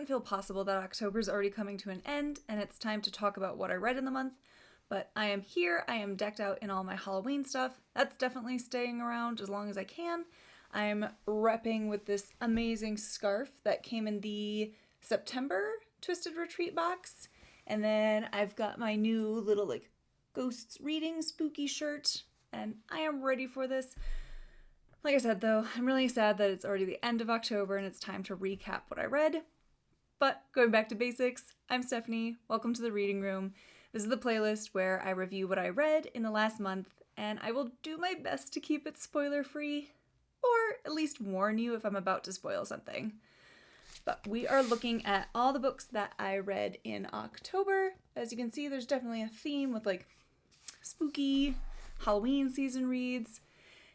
doesn't feel possible that October's already coming to an end and it's time to talk about what I read in the month, but I am here, I am decked out in all my Halloween stuff. That's definitely staying around as long as I can. I'm repping with this amazing scarf that came in the September Twisted Retreat box, and then I've got my new little like ghosts reading spooky shirt, and I am ready for this. Like I said though, I'm really sad that it's already the end of October and it's time to recap what I read. But going back to basics, I'm Stephanie, welcome to the reading room. This is the playlist where I review what I read in the last month, and I will do my best to keep it spoiler free, or at least warn you if I'm about to spoil something. But we are looking at all the books that I read in October. As you can see, there's definitely a theme with like spooky Halloween season reads.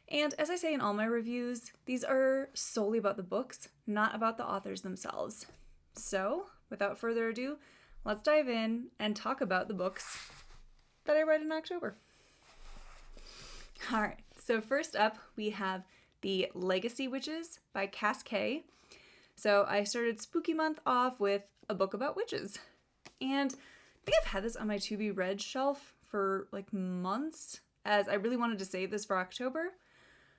And as I say in all my reviews, these are solely about the books, not about the authors themselves. So, without further ado, let's dive in and talk about the books that I read in October. Alright, so first up we have The Legacy Witches by Cackle. So I started Spooky Month off with a book about witches. And I think I've had this on my to be read shelf for like months, as I really wanted to save this for October.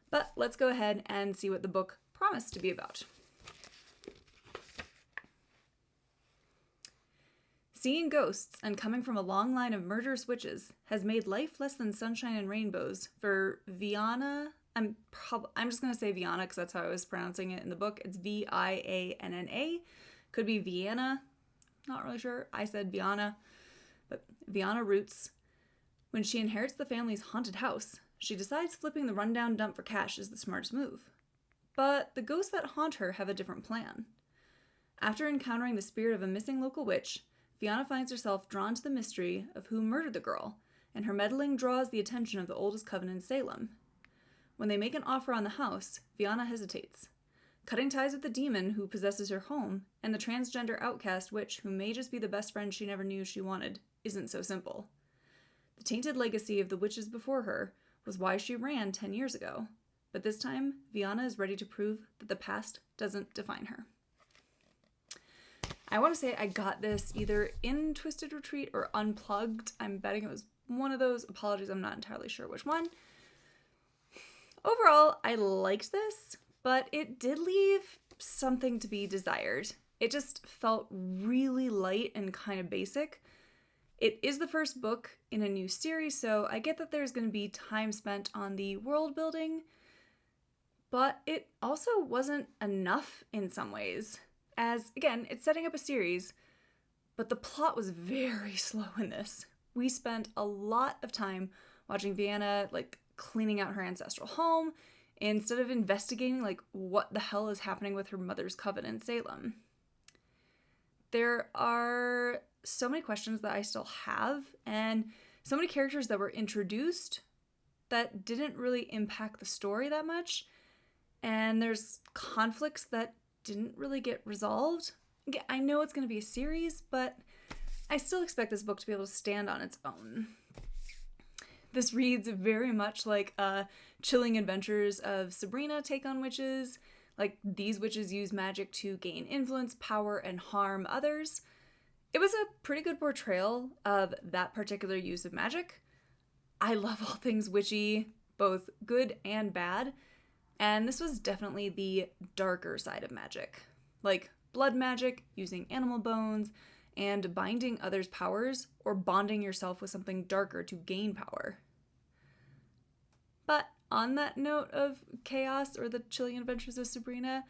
But let's go ahead and see what the book promised to be about. Seeing ghosts and coming from a long line of murderous witches has made life less than sunshine and rainbows for Vianna. I'm just going to say Vianna because that's how I was pronouncing it in the book. It's Vianna. Could be Vienna. Not really sure. I said Vianna. But Vianna Roots. When she inherits the family's haunted house, she decides flipping the rundown dump for cash is the smartest move. But the ghosts that haunt her have a different plan. After encountering the spirit of a missing local witch, Vianna finds herself drawn to the mystery of who murdered the girl, and her meddling draws the attention of the oldest coven in Salem. When they make an offer on the house, Vianna hesitates. Cutting ties with the demon who possesses her home, and the transgender outcast witch who may just be the best friend she never knew she wanted, isn't so simple. The tainted legacy of the witches before her was why she ran 10 years ago, but this time, Vianna is ready to prove that the past doesn't define her. I want to say I got this either in Twisted Retreat or Unplugged. I'm betting it was one of those. Apologies, I'm not entirely sure which one. Overall, I liked this, but it did leave something to be desired. It just felt really light and kind of basic. It is the first book in a new series, so I get that there's going to be time spent on the world building, but it also wasn't enough in some ways. As, again, it's setting up a series, but the plot was very slow in this. We spent a lot of time watching Vianna, cleaning out her ancestral home, instead of investigating, what the hell is happening with her mother's coven in Salem. There are so many questions that I still have, and so many characters that were introduced that didn't really impact the story that much, and there's conflicts that didn't really get resolved. Again, I know it's going to be a series, but I still expect this book to be able to stand on its own. This reads very much like Chilling Adventures of Sabrina take on witches. These witches use magic to gain influence, power, and harm others. It was a pretty good portrayal of that particular use of magic. I love all things witchy, both good and bad, and this was definitely the darker side of magic. Blood magic, using animal bones, and binding others' powers, or bonding yourself with something darker to gain power. But on that note of chaos, or the Chilling Adventures of Sabrina,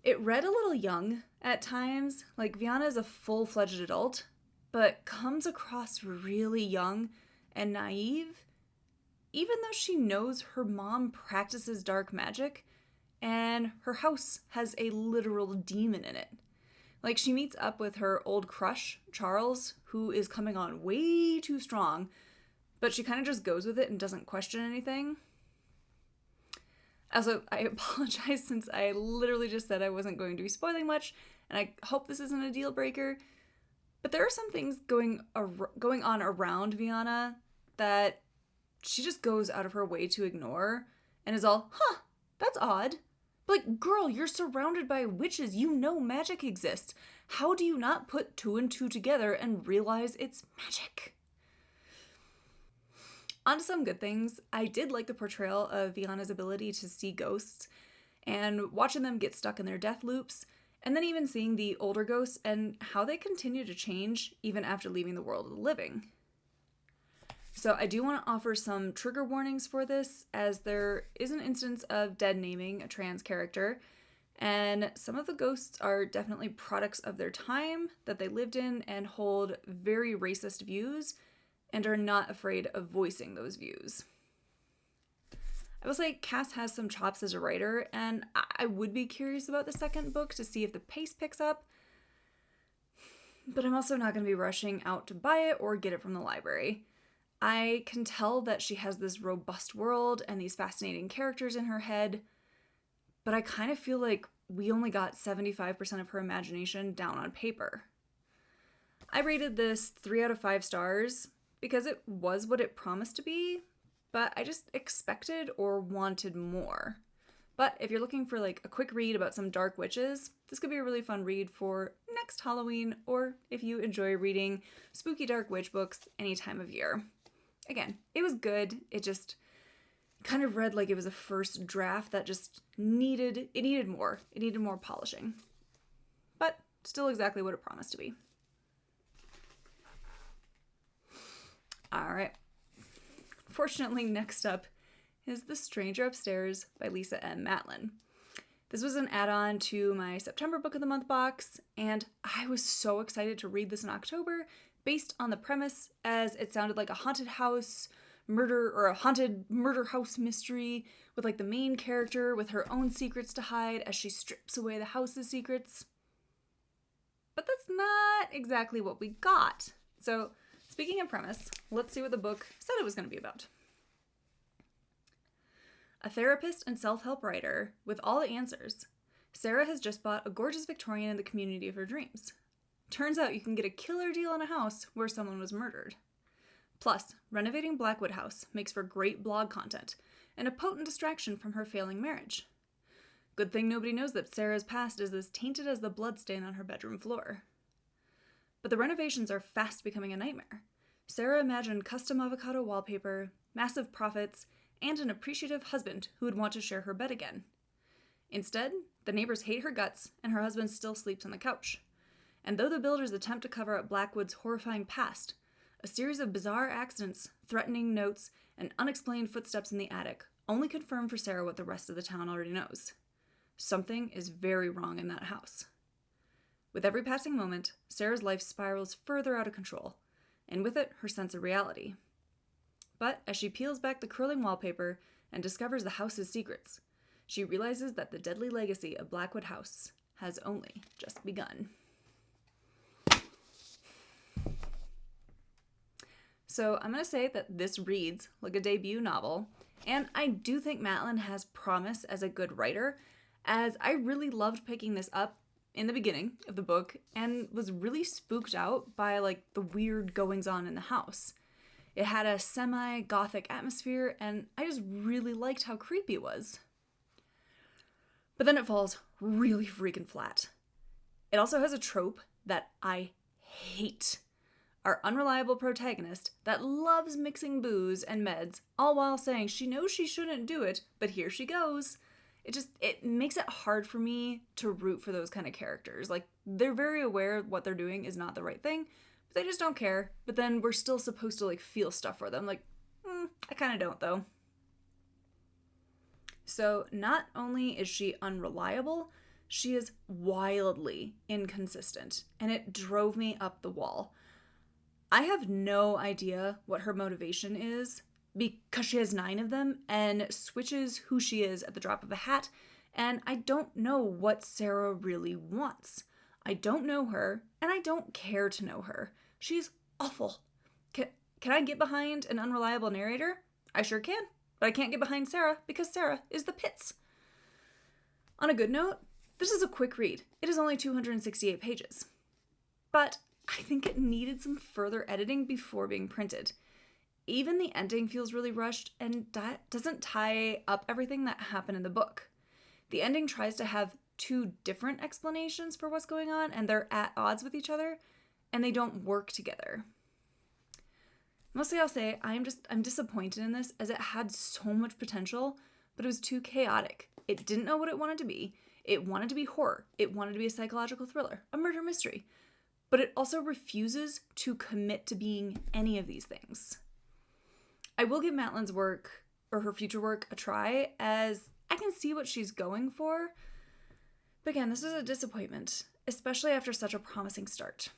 it read a little young at times. Vianna is a full-fledged adult, but comes across really young and naive, even though she knows her mom practices dark magic, and her house has a literal demon in it. She meets up with her old crush, Charles, who is coming on way too strong, but she kind of just goes with it and doesn't question anything. Also, I apologize since I literally just said I wasn't going to be spoiling much, and I hope this isn't a deal breaker, but there are some things going on around Vianna that she just goes out of her way to ignore, and is all, that's odd, Like, girl, you're surrounded by witches. You know magic exists. How do you not put two and two together and realize it's magic? On to some good things. I did like the portrayal of Viana's ability to see ghosts and watching them get stuck in their death loops, and then even seeing the older ghosts and how they continue to change even after leaving the world of the living. So I do want to offer some trigger warnings for this, as there is an instance of dead naming a trans character, and some of the ghosts are definitely products of their time that they lived in and hold very racist views and are not afraid of voicing those views. I will say Cass has some chops as a writer, and I would be curious about the second book to see if the pace picks up, but I'm also not going to be rushing out to buy it or get it from the library. I can tell that she has this robust world and these fascinating characters in her head, but I kind of feel like we only got 75% of her imagination down on paper. I rated this 3 out of 5 stars because it was what it promised to be, but I just expected or wanted more. But if you're looking for like a quick read about some dark witches, this could be a really fun read for next Halloween, or if you enjoy reading spooky dark witch books any time of year. Again, it was good. It just kind of read like it was a first draft that just needed more. It needed more polishing. But still exactly what it promised to be. All right. Fortunately, next up is The Stranger Upstairs by Lisa M. Matlin. This was an add-on to my September Book of the Month box, and I was so excited to read this in October based on the premise, as it sounded like a haunted house murder or a haunted murder house mystery with like the main character with her own secrets to hide as she strips away the house's secrets. But that's not exactly what we got. So, speaking of premise, let's see what the book said it was going to be about. A therapist and self-help writer with all the answers, Sarah has just bought a gorgeous Victorian in the community of her dreams. Turns out you can get a killer deal on a house where someone was murdered. Plus, renovating Blackwood House makes for great blog content and a potent distraction from her failing marriage. Good thing nobody knows that Sarah's past is as tainted as the bloodstain on her bedroom floor. But the renovations are fast becoming a nightmare. Sarah imagined custom avocado wallpaper, massive profits, and an appreciative husband who would want to share her bed again. Instead, the neighbors hate her guts, and her husband still sleeps on the couch. And though the builders attempt to cover up Blackwood's horrifying past, a series of bizarre accidents, threatening notes, and unexplained footsteps in the attic only confirm for Sarah what the rest of the town already knows. Something is very wrong in that house. With every passing moment, Sarah's life spirals further out of control, and with it, her sense of reality. But as she peels back the curling wallpaper and discovers the house's secrets, she realizes that the deadly legacy of Blackwood House has only just begun. So I'm going to say that this reads like a debut novel, and I do think Matlin has promise as a good writer, as I really loved picking this up in the beginning of the book and was really spooked out by like the weird goings on in the house. It had a semi-gothic atmosphere, and I just really liked how creepy it was. But then it falls really freaking flat. It also has a trope that I hate. Our unreliable protagonist that loves mixing booze and meds, all while saying she knows she shouldn't do it, but here she goes. It makes it hard for me to root for those kind of characters. Like, they're very aware what they're doing is not the right thing, but they just don't care. But then we're still supposed to, like, feel stuff for them. Like, I kind of don't, though. So, not only is she unreliable, she is wildly inconsistent, and it drove me up the wall. I have no idea what her motivation is, because she has 9 of them and switches who she is at the drop of a hat, and I don't know what Sarah really wants. I don't know her, and I don't care to know her. She's awful. Can I get behind an unreliable narrator? I sure can, but I can't get behind Sarah because Sarah is the pits. On a good note, this is a quick read. It is only 268 pages. But I think it needed some further editing before being printed. Even the ending feels really rushed and doesn't tie up everything that happened in the book. The ending tries to have two different explanations for what's going on, and they're at odds with each other, and they don't work together. Mostly I'll say I'm disappointed in this, as it had so much potential, but it was too chaotic. It didn't know what it wanted to be. It wanted to be horror. It wanted to be a psychological thriller, a murder mystery. But it also refuses to commit to being any of these things. I will give Matlin's work, or her future work, a try, as I can see what she's going for. But again, this is a disappointment, especially after such a promising start.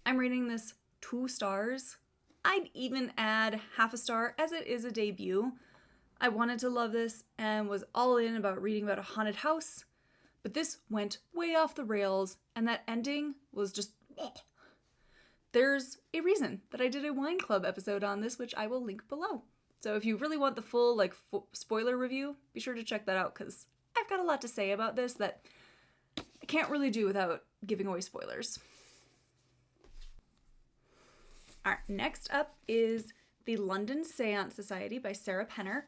I'm rating this 2 stars. I'd even add half a star, as it is a debut. I wanted to love this and was all in about reading about a haunted house, but this went way off the rails, and that ending was just... There's a reason that I did a wine club episode on this, which I will link below. So if you really want the full spoiler review, be sure to check that out, because I've got a lot to say about this that I can't really do without giving away spoilers. All right, next up is The London Seance Society by Sarah Penner.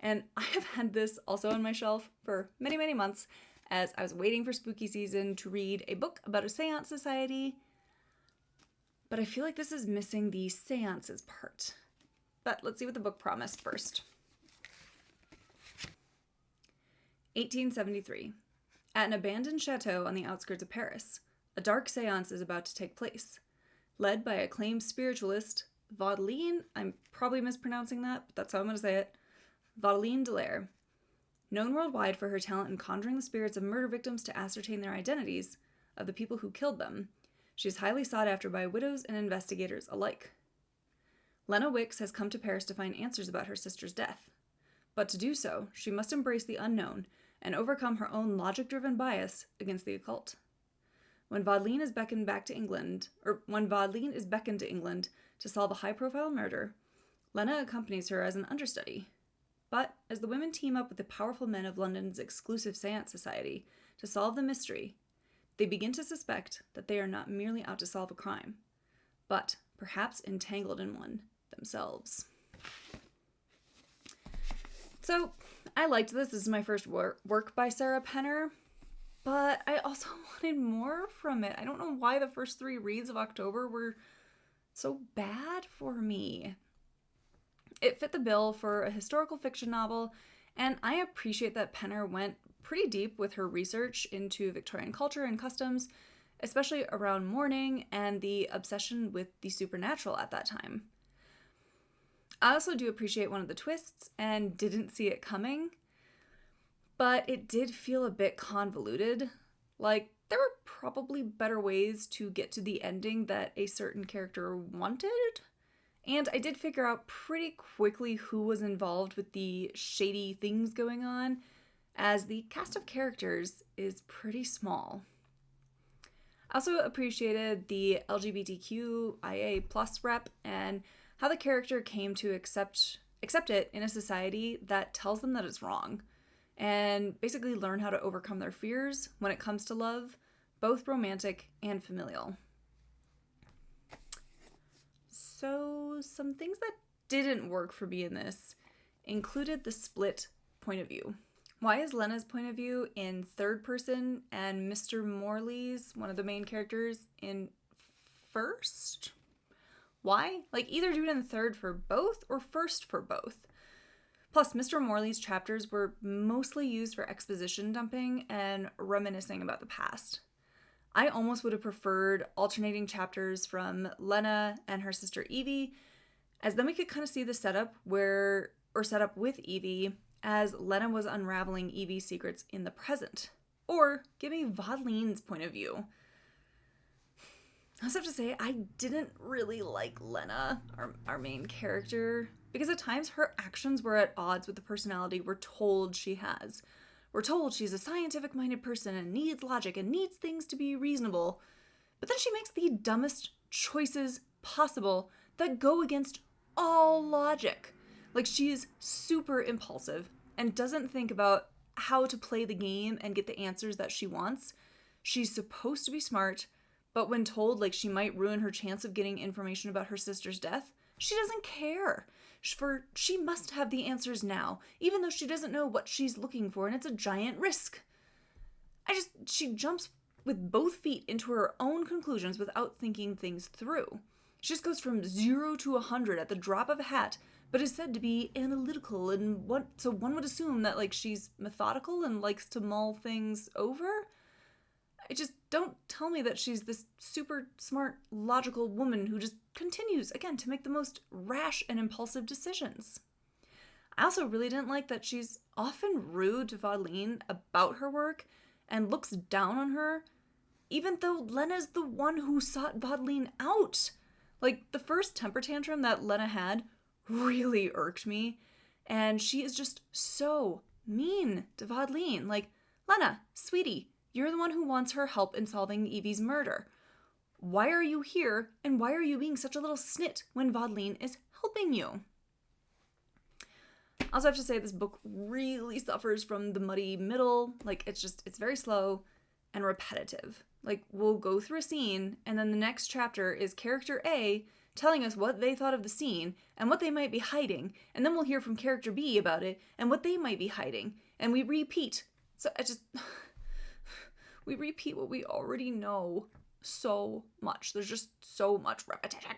And I have had this also on my shelf for many, many months, as I was waiting for spooky season to read a book about a seance society. But I feel like this is missing the seances part. But let's see what the book promised first. 1873. At an abandoned chateau on the outskirts of Paris, a dark seance is about to take place. Led by acclaimed spiritualist Vaudeline, I'm probably mispronouncing that, but that's how I'm going to say it, Vaudeline Delaire. Known worldwide for her talent in conjuring the spirits of murder victims to ascertain their identities of the people who killed them, she is highly sought after by widows and investigators alike. Lena Wicks has come to Paris to find answers about her sister's death. But to do so, she must embrace the unknown and overcome her own logic-driven bias against the occult. When Vaudeline is beckoned to England to solve a high-profile murder, Lena accompanies her as an understudy. But as the women team up with the powerful men of London's exclusive seance society to solve the mystery, they begin to suspect that they are not merely out to solve a crime, but perhaps entangled in one themselves. So, I liked this. This is my first work by Sarah Penner, but I also wanted more from it. I don't know why the first 3 reads of October were so bad for me. It fit the bill for a historical fiction novel, and I appreciate that Penner went pretty deep with her research into Victorian culture and customs, especially around mourning and the obsession with the supernatural at that time. I also do appreciate one of the twists and didn't see it coming, but it did feel a bit convoluted. Like, there were probably better ways to get to the ending that a certain character wanted, and I did figure out pretty quickly who was involved with the shady things going on, as the cast of characters is pretty small. I also appreciated the LGBTQIA+ rep and how the character came to accept it in a society that tells them that it's wrong, and basically learn how to overcome their fears when it comes to love, both romantic and familial. So, some things that didn't work for me in this included the split point of view. Why is Lena's point of view in third person and Mr. Morley's, one of the main characters, in first? Why? Like, either do it in third for both or first for both. Plus, Mr. Morley's chapters were mostly used for exposition dumping and reminiscing about the past. I almost would have preferred alternating chapters from Lena and her sister Evie, as then we could kind of see the setup with Evie as Lena was unraveling Evie's secrets in the present. Or give me Vaudeline's point of view. I also have to say, I didn't really like Lena, our main character, because at times her actions were at odds with the personality we're told she has. We're told she's a scientific-minded person and needs logic and needs things to be reasonable, but then she makes the dumbest choices possible that go against all logic. Like, she's super impulsive and doesn't think about how to play the game and get the answers that she wants. She's supposed to be smart, but when told, like, she might ruin her chance of getting information about her sister's death, She doesn't care. For she must have the answers now, even though she doesn't know what she's looking for, and it's a giant risk. She jumps with both feet into her own conclusions without thinking things through. She just goes from 0 to 100 at the drop of a hat, but is said to be analytical, and so one would assume that like she's methodical and likes to mull things over. Don't tell me that she's this super smart, logical woman who just continues, again, to make the most rash and impulsive decisions. I also really didn't like that she's often rude to Matlin about her work and looks down on her, even though Lena's the one who sought Matlin out. Like, the first temper tantrum that Lena had really irked me, and she is just so mean to Matlin. Like, Lena, sweetie, you're the one who wants her help in solving Evie's murder. Why are you here, and why are you being such a little snit when Matlin is helping you? I also have to say this book really suffers from the muddy middle. Like, it's very slow and repetitive. Like, we'll go through a scene, and then the next chapter is character A telling us what they thought of the scene and what they might be hiding, and then we'll hear from character B about it and what they might be hiding, and we repeat. So we repeat what we already know so much. There's just so much repetition.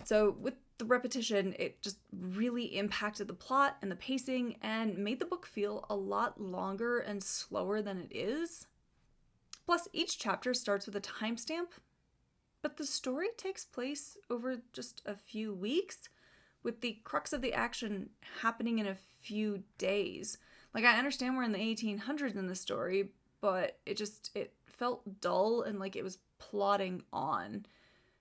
So with the repetition, it just really impacted the plot and the pacing and made the book feel a lot longer and slower than it is. Plus, each chapter starts with a timestamp, but the story takes place over just a few weeks, with the crux of the action happening in a few days. Like, I understand we're in the 1800s in the story, but it felt dull and like it was plodding on.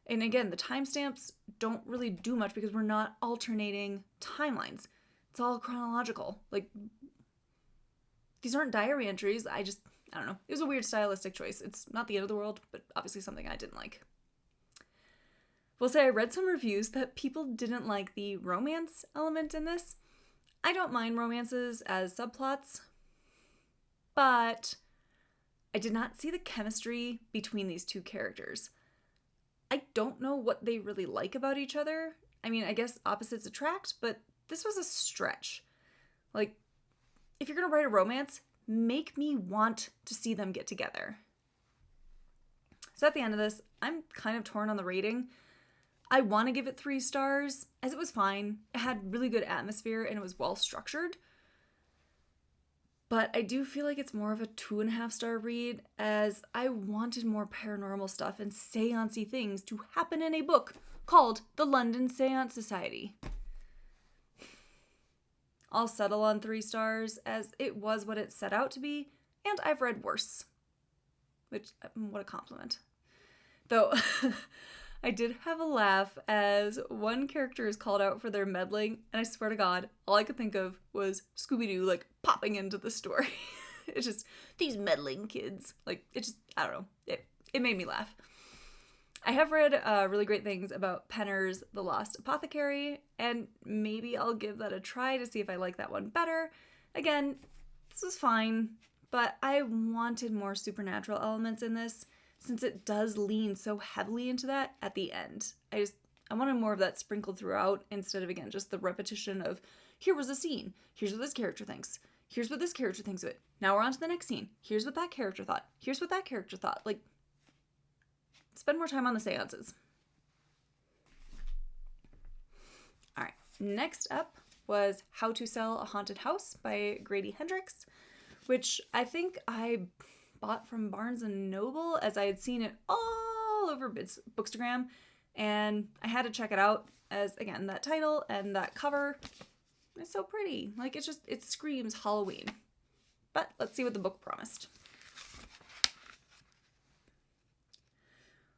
And again, the timestamps don't really do much because we're not alternating timelines. It's all chronological. Like, these aren't diary entries. I don't know. It was a weird stylistic choice. It's not the end of the world, but obviously something I didn't like. We'll say I read some reviews that people didn't like the romance element in this. I don't mind romances as subplots, but I did not see the chemistry between these two characters. I don't know what they really like about each other. I mean, I guess opposites attract, but this was a stretch. Like, if you're gonna write a romance, make me want to see them get together. So at the end of this, I'm kind of torn on the rating. I want to give it 3 stars, as it was fine. It had really good atmosphere and it was well structured. But I do feel like it's more of a 2.5 star read, as I wanted more paranormal stuff and seance-y things to happen in a book called The London Seance Society. I'll settle on 3 stars, as it was what it set out to be, and I've read worse. Which, what a compliment. Though, I did have a laugh as one character is called out for their meddling, and I swear to God, all I could think of was Scooby-Doo, like, popping into the story. It's just, these meddling kids. Like, I don't know. It made me laugh. I have read really great things about Penner's The Lost Apothecary, and maybe I'll give that a try to see if I like that one better. Again, this was fine, but I wanted more supernatural elements in this, since it does lean so heavily into that at the end. I wanted more of that sprinkled throughout, instead of, again, just the repetition of, here was a scene, here's what this character thinks, here's what this character thinks of it, now we're on to the next scene, here's what that character thought, here's what that character thought. Like, spend more time on the seances. Alright, next up was How to Sell a Haunted House by Grady Hendrix, which I think I bought from Barnes & Noble, as I had seen it all over Bookstagram, and I had to check it out, as, again, that title and that cover is so pretty. Like, it screams Halloween. But let's see what the book promised.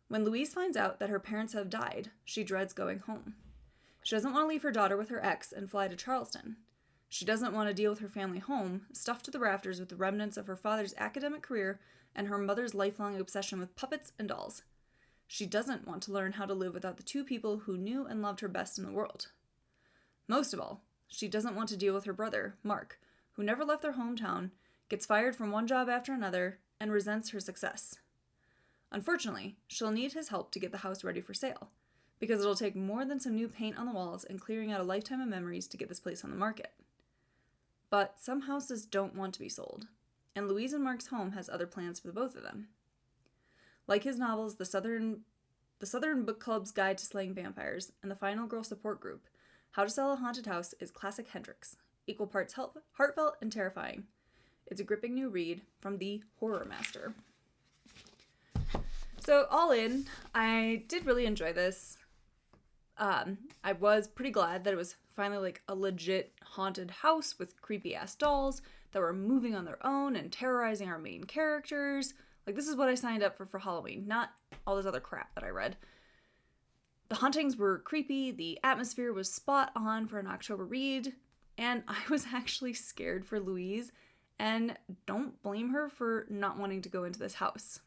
When Louise finds out that her parents have died, she dreads going home. She doesn't want to leave her daughter with her ex and fly to Charleston. She doesn't want to deal with her family home, stuffed to the rafters with the remnants of her father's academic career and her mother's lifelong obsession with puppets and dolls. She doesn't want to learn how to live without the 2 people who knew and loved her best in the world. Most of all, she doesn't want to deal with her brother, Mark, who never left their hometown, gets fired from one job after another, and resents her success. Unfortunately, she'll need his help to get the house ready for sale, because it'll take more than some new paint on the walls and clearing out a lifetime of memories to get this place on the market. But some houses don't want to be sold, and Louise and Mark's home has other plans for the both of them. Like his novels, The Southern Book Club's Guide to Slaying Vampires, and the Final Girl Support Group, How to Sell a Haunted House is classic Hendrix, equal parts heartfelt and terrifying. It's a gripping new read from the horror master. So all in, I did really enjoy this. I was pretty glad that it was finally like a legit haunted house with creepy ass dolls that were moving on their own and terrorizing our main characters. Like, this is what I signed up for Halloween, not all this other crap that I read. The hauntings were creepy, the atmosphere was spot on for an October read, and I was actually scared for Louise, and don't blame her for not wanting to go into this house.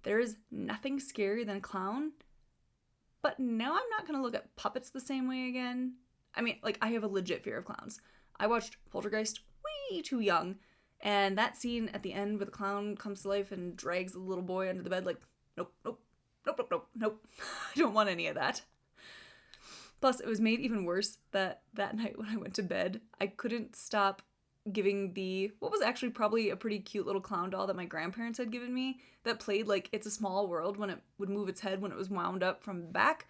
There is nothing scarier than a clown, but now I'm not going to look at puppets the same way again. I mean, like, I have a legit fear of clowns. I watched Poltergeist way too young, and that scene at the end where the clown comes to life and drags the little boy under the bed, like, nope. I don't want any of that. Plus, it was made even worse that night when I went to bed, I couldn't stop giving what was actually probably a pretty cute little clown doll that my grandparents had given me that played like It's a Small World when it would move its head when it was wound up from the back.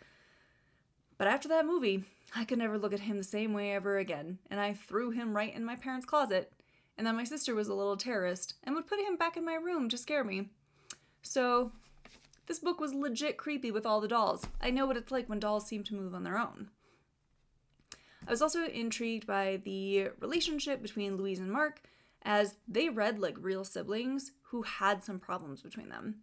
But after that movie, I could never look at him the same way ever again, and I threw him right in my parents' closet, and then my sister was a little terrorist and would put him back in my room to scare me. So this book was legit creepy with all the dolls. I know what it's like when dolls seem to move on their own. I was also intrigued by the relationship between Louise and Mark, as they read like real siblings who had some problems between them.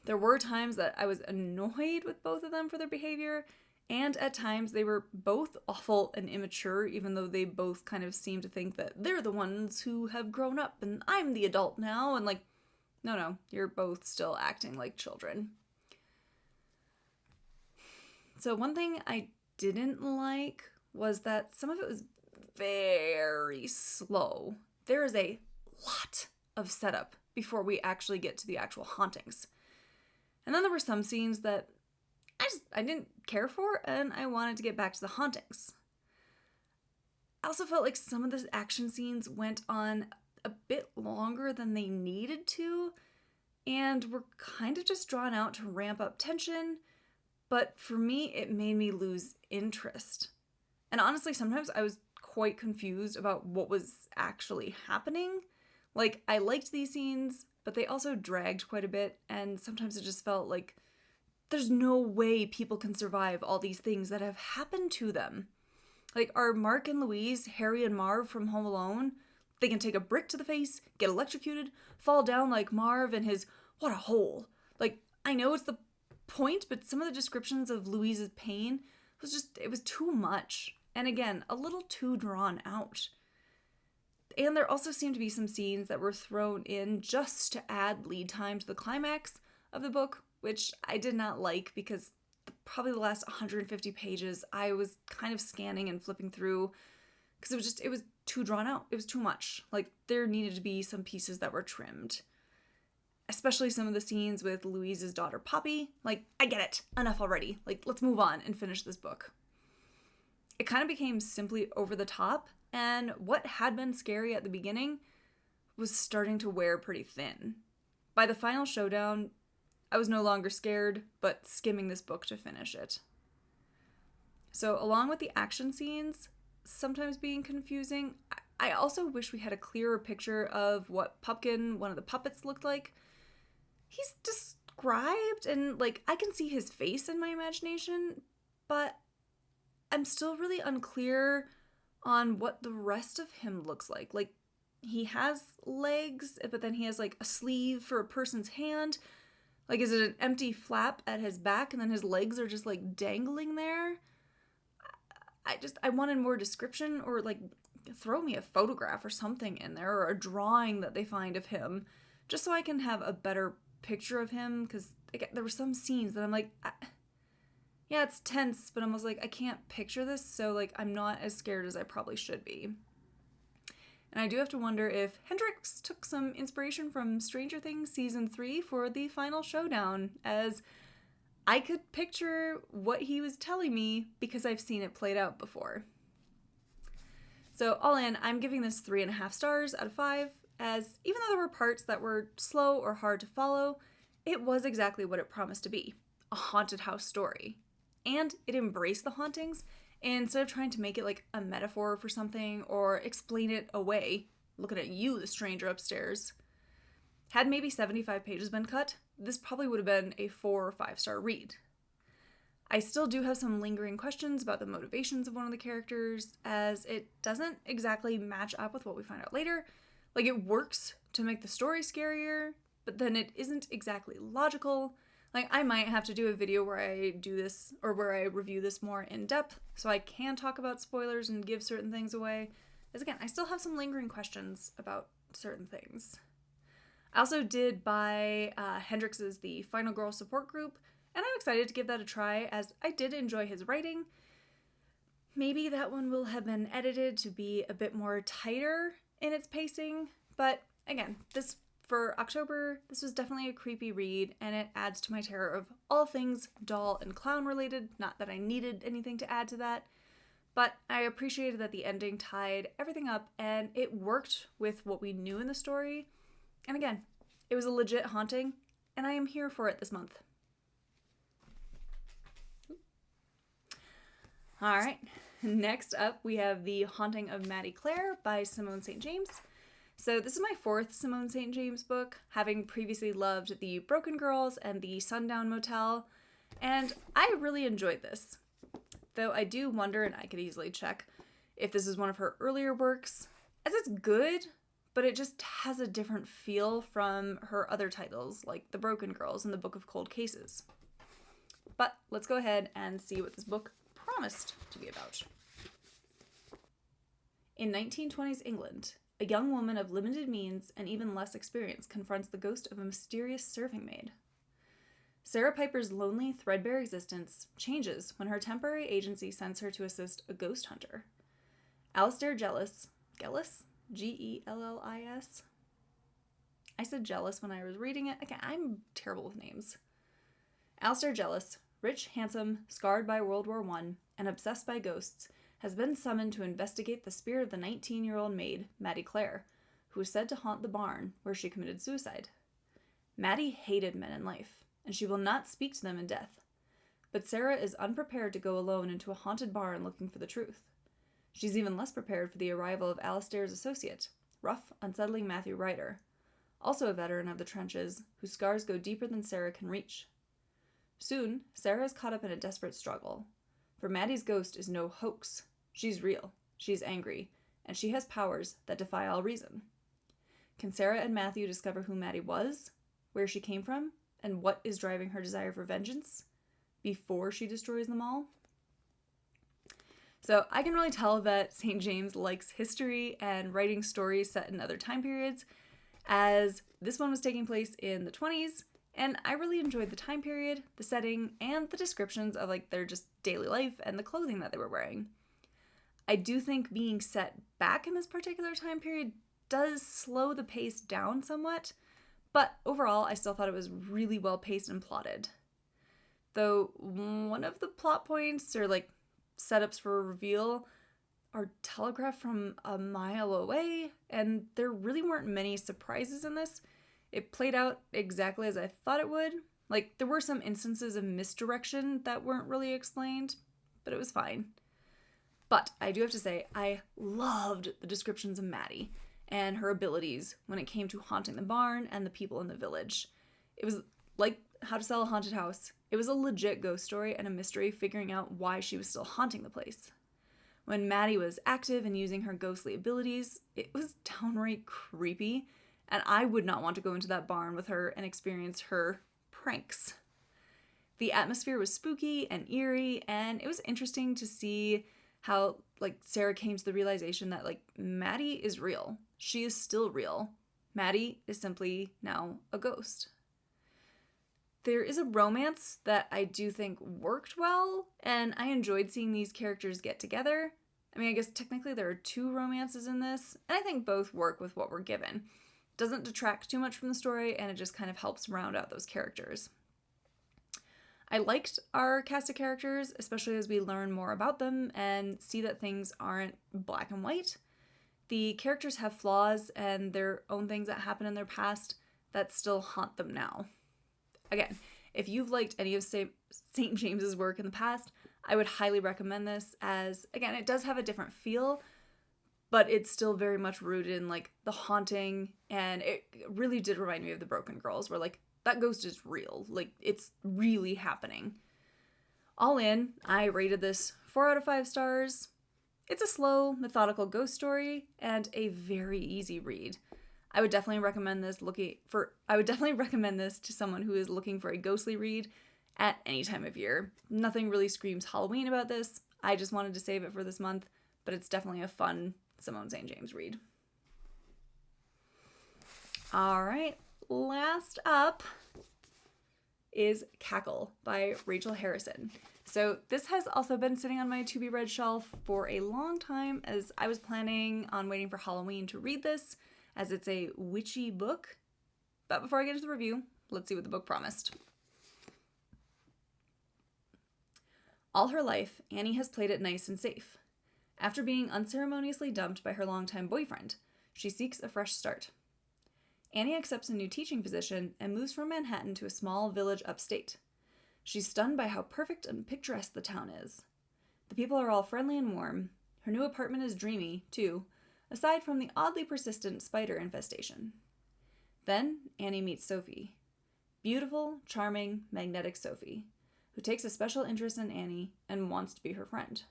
There were times that I was annoyed with both of them for their behavior, and at times they were both awful and immature, even though they both kind of seem to think that they're the ones who have grown up and I'm the adult now, and like, no, you're both still acting like children. So one thing I didn't like was that some of it was very slow. There is a lot of setup before we actually get to the actual hauntings. And then there were some scenes that I didn't care for, and I wanted to get back to the hauntings. I also felt like some of the action scenes went on a bit longer than they needed to, and were kind of just drawn out to ramp up tension, but for me, it made me lose interest. And honestly, sometimes I was quite confused about what was actually happening. Like, I liked these scenes, but they also dragged quite a bit, and sometimes it just felt like there's no way people can survive all these things that have happened to them. Like, are Mark and Louise, Harry and Marv from Home Alone? They can take a brick to the face, get electrocuted, fall down like Marv and his what a hole. Like, I know it's the point, but some of the descriptions of Louise's pain it was too much. And again, a little too drawn out. And there also seemed to be some scenes that were thrown in just to add lead time to the climax of the book, which I did not like because probably the last 150 pages I was kind of scanning and flipping through because it was too drawn out. It was too much. Like, there needed to be some pieces that were trimmed. Especially some of the scenes with Louise's daughter Poppy. Like, I get it. Enough already. Like, let's move on and finish this book. It kind of became simply over the top, and what had been scary at the beginning was starting to wear pretty thin. By the final showdown, I was no longer scared, but skimming this book to finish it. So, along with the action scenes sometimes being confusing, I also wish we had a clearer picture of what Pumpkin, one of the puppets, looked like. He's described, and like, I can see his face in my imagination, but I'm still really unclear on what the rest of him looks like. Like, he has legs, but then he has like a sleeve for a person's hand. Like, is it an empty flap at his back and then his legs are just like dangling there? I wanted more description, or like throw me a photograph or something in there, or a drawing that they find of him, just so I can have a better picture of him, because there were some scenes that I'm like, yeah, it's tense, but I was like, I can't picture this, so like I'm not as scared as I probably should be. And I do have to wonder if Hendrix took some inspiration from Stranger Things Season 3 for the final showdown, as I could picture what he was telling me because I've seen it played out before. So all in, I'm giving this 3.5 stars out of 5, as even though there were parts that were slow or hard to follow, it was exactly what it promised to be, a haunted house story. And it embraced the hauntings, instead of trying to make it like a metaphor for something or explain it away, looking at you, the stranger upstairs. Had maybe 75 pages been cut, this probably would have been a 4 or 5 star read. I still do have some lingering questions about the motivations of one of the characters, as it doesn't exactly match up with what we find out later. Like, it works to make the story scarier, but then it isn't exactly logical. Like, I might have to do a video where I do this, or where I review this more in depth, so I can talk about spoilers and give certain things away. As again, I still have some lingering questions about certain things. I also did buy Hendrix's The Final Girl support group, and I'm excited to give that a try, as I did enjoy his writing. Maybe that one will have been edited to be a bit more tighter in its pacing, but again, for October, this was definitely a creepy read, and it adds to my terror of all things doll and clown related. Not that I needed anything to add to that, but I appreciated that the ending tied everything up, and it worked with what we knew in the story. And again, it was a legit haunting, and I am here for it this month. Alright, next up we have The Haunting of Maddy Clare by Simone St. James. So this is my 4th Simone St. James book, having previously loved The Broken Girls and The Sundown Motel, and I really enjoyed this. Though I do wonder, and I could easily check, if this is one of her earlier works, as it's good, but it just has a different feel from her other titles, like The Broken Girls and The Book of Cold Cases. But let's go ahead and see what this book promised to be about. In 1920s England, a young woman of limited means and even less experience confronts the ghost of a mysterious serving maid. Sarah Piper's lonely, threadbare existence changes when her temporary agency sends her to assist a ghost hunter. Alistair Gellis? Gellis? I said jealous when I was reading it. Again, I'm terrible with names. Alistair Gellis, rich, handsome, scarred by World War I, and obsessed by ghosts, has been summoned to investigate the spirit of the 19-year-old maid, Maddy Clare, who is said to haunt the barn where she committed suicide. Maddy hated men in life, and she will not speak to them in death. But Sarah is unprepared to go alone into a haunted barn looking for the truth. She's even less prepared for the arrival of Alistair's associate, rough, unsettling Matthew Ryder, also a veteran of the trenches, whose scars go deeper than Sarah can reach. Soon, Sarah is caught up in a desperate struggle. For Maddy's ghost is no hoax. She's real, she's angry, and she has powers that defy all reason. Can Sarah and Matthew discover who Maddy was, where she came from, and what is driving her desire for vengeance, before she destroys them all? So I can really tell that St. James likes history and writing stories set in other time periods, as this one was taking place in the 20s, and I really enjoyed the time period, the setting, and the descriptions of like their just daily life and the clothing that they were wearing. I do think being set back in this particular time period does slow the pace down somewhat, but overall I still thought it was really well paced and plotted. Though one of the plot points, or like setups for a reveal, are telegraphed from a mile away, and there really weren't many surprises in this. It played out exactly as I thought it would. Like, there were some instances of misdirection that weren't really explained, but it was fine. But I do have to say, I loved the descriptions of Maddy and her abilities when it came to haunting the barn and the people in the village. It was like How to Sell a Haunted House. It was a legit ghost story and a mystery figuring out why she was still haunting the place. When Maddy was active and using her ghostly abilities, it was downright creepy, and I would not want to go into that barn with her and experience her pranks. The atmosphere was spooky and eerie, and it was interesting to see how, like, Sarah came to the realization that, like, Maddy is real. She is still real. Maddy is simply now a ghost. There is a romance that I do think worked well, and I enjoyed seeing these characters get together. I mean, I guess technically there are 2 romances in this, and I think both work with what we're given. Doesn't detract too much from the story, and it just kind of helps round out those characters. I liked our cast of characters, especially as we learn more about them and see that things aren't black and white. The characters have flaws and their own things that happen in their past that still haunt them now. Again, if you've liked any of St. James's work in the past, I would highly recommend this, as, again, it does have a different feel, but it's still very much rooted in, like, the haunting, and it really did remind me of The Broken Girls, where, like, that ghost is real. Like, it's really happening. All in, I rated this 4 out of 5 stars. It's a slow, methodical ghost story, and a very easy read. I would definitely recommend this to someone who is looking for a ghostly read at any time of year. Nothing really screams Halloween about this. I just wanted to save it for this month, but it's definitely a fun Simone St. James read. All right, last up is Cackle by Rachel Harrison. So this has also been sitting on my to-be-read shelf for a long time, as I was planning on waiting for Halloween to read this, as it's a witchy book. But before I get into the review, let's see what the book promised. All her life, Annie has played it nice and safe. After being unceremoniously dumped by her longtime boyfriend, she seeks a fresh start. Annie accepts a new teaching position and moves from Manhattan to a small village upstate. She's stunned by how perfect and picturesque the town is. The people are all friendly and warm. Her new apartment is dreamy, too, aside from the oddly persistent spider infestation. Then Annie meets Sophie. Beautiful, charming, magnetic Sophie, who takes a special interest in Annie and wants to be her friend.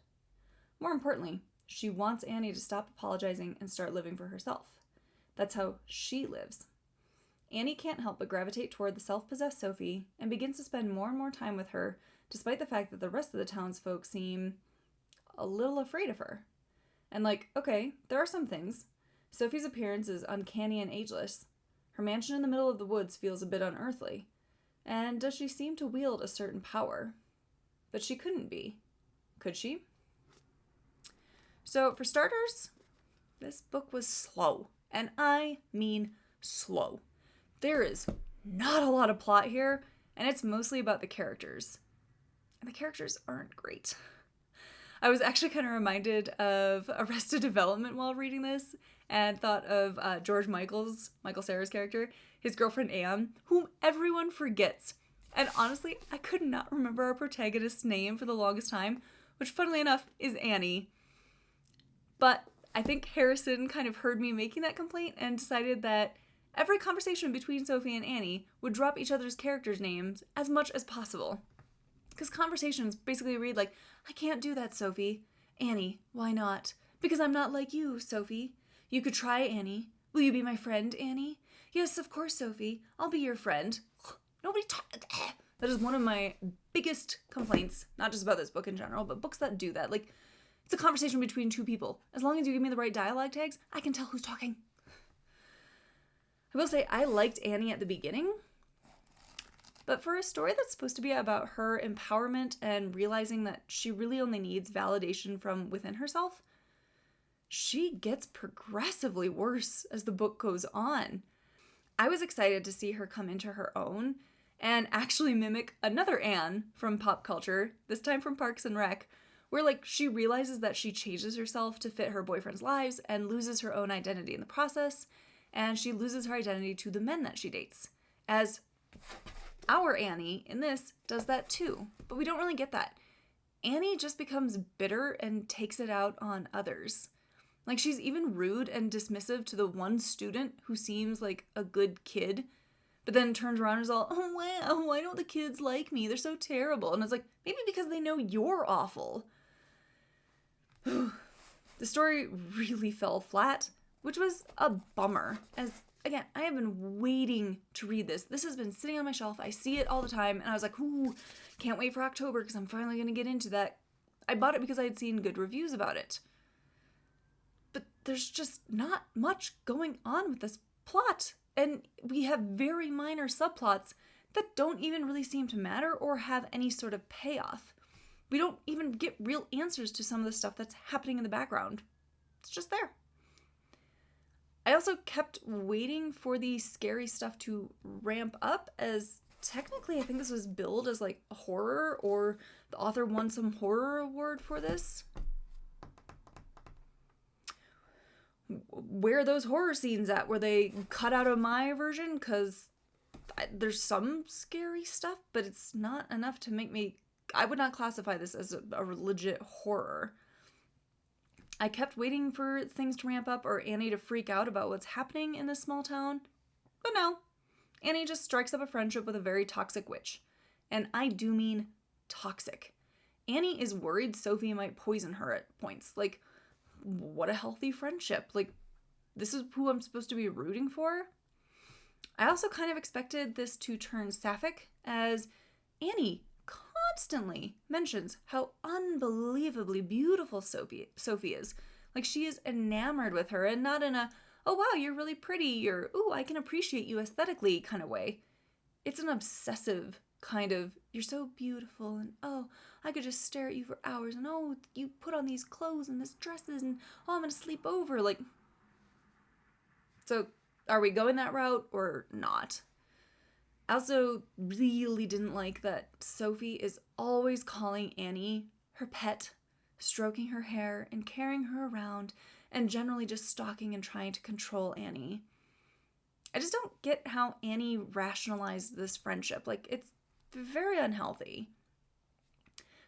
More importantly, she wants Annie to stop apologizing and start living for herself. That's how she lives. Annie can't help but gravitate toward the self-possessed Sophie and begins to spend more and more time with her, despite the fact that the rest of the townsfolk seem a little afraid of her. And okay, there are some things. Sophie's appearance is uncanny and ageless. Her mansion in the middle of the woods feels a bit unearthly. And does she seem to wield a certain power? But she couldn't be. Could she? So, for starters, this book was slow. And I mean slow. There is not a lot of plot here, and it's mostly about the characters. And the characters aren't great. I was actually kind of reminded of Arrested Development while reading this, and thought of George Michael Cera's character, his girlfriend Anne, whom everyone forgets. And honestly, I could not remember our protagonist's name for the longest time, which funnily enough is Annie. But I think Harrison kind of heard me making that complaint and decided that every conversation between Sophie and Annie would drop each other's characters' names as much as possible. Because conversations basically read like, I can't do that, Sophie. Annie, why not? Because I'm not like you, Sophie. You could try, Annie. Will you be my friend, Annie? Yes, of course, Sophie. I'll be your friend. Nobody talk. That is one of my biggest complaints, not just about this book in general, but books that do that. Like, it's a conversation between two people. As long as you give me the right dialogue tags, I can tell who's talking. I will say, I liked Annie at the beginning, but for a story that's supposed to be about her empowerment and realizing that she really only needs validation from within herself, she gets progressively worse as the book goes on. I was excited to see her come into her own and actually mimic another Anne from pop culture, this time from Parks and Rec, where she realizes that she changes herself to fit her boyfriend's lives and loses her own identity in the process, and she loses her identity to the men that she dates. As our Annie in this does that too, but we don't really get that. Annie just becomes bitter and takes it out on others. She's even rude and dismissive to the one student who seems like a good kid, but then turns around and is all, oh wow, why don't the kids like me? They're so terrible. And it's like, maybe because they know you're awful. The story really fell flat, which was a bummer, as, again, I have been waiting to read this. This has been sitting on my shelf. I see it all the time, and I was like, ooh, can't wait for October because I'm finally going to get into that. I bought it because I had seen good reviews about it. But there's just not much going on with this plot, and we have very minor subplots that don't even really seem to matter or have any sort of payoff. We don't even get real answers to some of the stuff that's happening in the background. It's just there. I also kept waiting for the scary stuff to ramp up, as technically I think this was billed as like a horror, or the author won some horror award for this. Where are those horror scenes at? Were they cut out of my version? Because there's some scary stuff, but it's not enough to make me... I would not classify this as a legit horror. I kept waiting for things to ramp up or Annie to freak out about what's happening in this small town. But no. Annie just strikes up a friendship with a very toxic witch. And I do mean toxic. Annie is worried Sophie might poison her at points. Like, what a healthy friendship. Like, this is who I'm supposed to be rooting for? I also kind of expected this to turn sapphic, as Annie constantly mentions how unbelievably beautiful Sophie is. Like, she is enamored with her, and not in a, oh wow, you're really pretty, or ooh, I can appreciate you aesthetically kind of way. It's an obsessive kind of, you're so beautiful, and oh, I could just stare at you for hours, and oh, you put on these clothes and this dresses, and oh, I'm gonna sleep over. Like, so are we going that route or not? I also really didn't like that Sophie is always calling Annie her pet, stroking her hair and carrying her around, and generally just stalking and trying to control Annie. I just don't get how Annie rationalized this friendship. Like, it's very unhealthy.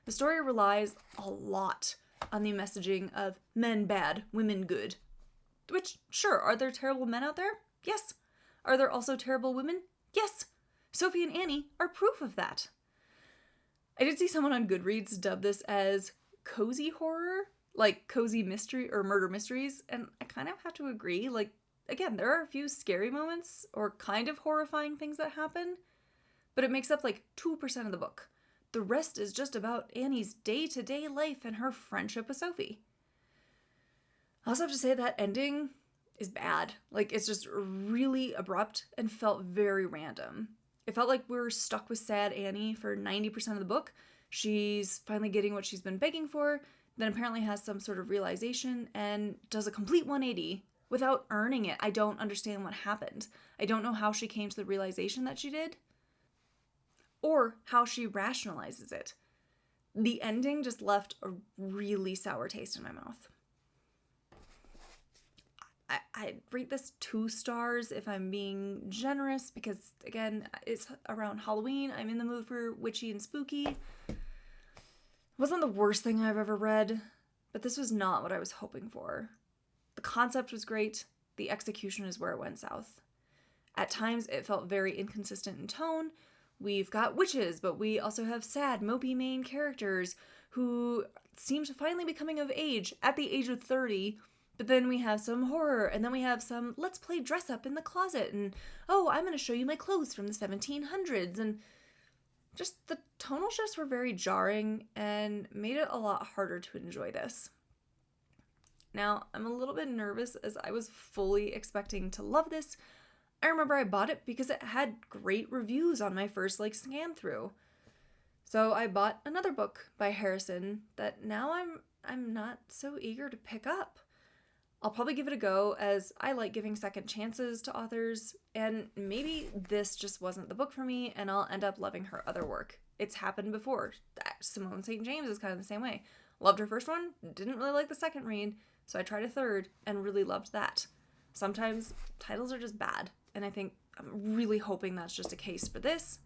The story relies a lot on the messaging of men bad, women good. Which, sure, are there terrible men out there? Yes. Are there also terrible women? Yes. Sophie and Annie are proof of that. I did see someone on Goodreads dub this as cozy horror, like cozy mystery or murder mysteries, and I kind of have to agree. Like, again, there are a few scary moments or kind of horrifying things that happen, but it makes up like 2% of the book. The rest is just about Annie's day-to-day life and her friendship with Sophie. I also have to say that ending is bad. Like, it's just really abrupt and felt very random. It felt like we're stuck with sad Annie for 90% of the book. She's finally getting what she's been begging for, then apparently has some sort of realization and does a complete 180 without earning it. I don't understand what happened. I don't know how she came to the realization that she did, or how she rationalizes it. The ending just left a really sour taste in my mouth. I'd rate this 2 stars if I'm being generous, because, again, it's around Halloween. I'm in the mood for witchy and spooky. It wasn't the worst thing I've ever read, but this was not what I was hoping for. The concept was great. The execution is where it went south. At times, it felt very inconsistent in tone. We've got witches, but we also have sad, mopey main characters who seem to finally be coming of age at the age of 30. But then we have some horror, and then we have some let's play dress up in the closet, and oh, I'm going to show you my clothes from the 1700s, and just the tonal shifts were very jarring and made it a lot harder to enjoy this. Now, I'm a little bit nervous as I was fully expecting to love this. I remember I bought it because it had great reviews on my first scan through. So I bought another book by Harrison that now I'm not so eager to pick up. I'll probably give it a go, as I like giving second chances to authors, and maybe this just wasn't the book for me and I'll end up loving her other work. It's happened before. Simone St. James is kind of the same way. Loved her first one, didn't really like the second read, so I tried a third and really loved that. Sometimes titles are just bad, and I'm really hoping that's just a case for this,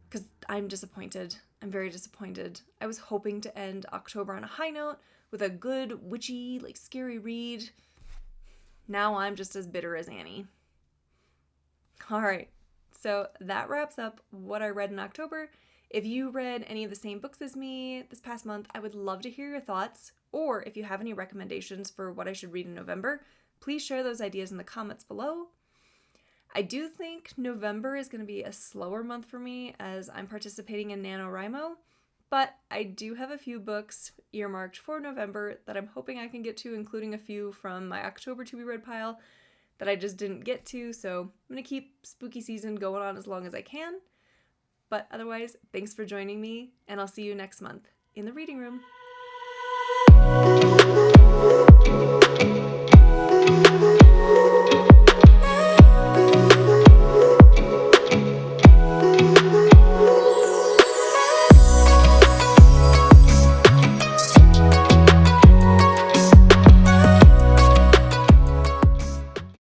because I'm disappointed. I'm very disappointed. I was hoping to end October on a high note with a good, witchy, scary read. Now I'm just as bitter as Annie. Alright, so that wraps up what I read in October. If you read any of the same books as me this past month, I would love to hear your thoughts, or if you have any recommendations for what I should read in November, please share those ideas in the comments below. I do think November is going to be a slower month for me, as I'm participating in NaNoWriMo, but I do have a few books earmarked for November that I'm hoping I can get to, including a few from my October to be read pile that I just didn't get to, so I'm going to keep spooky season going on as long as I can. But otherwise, thanks for joining me, and I'll see you next month in the reading room.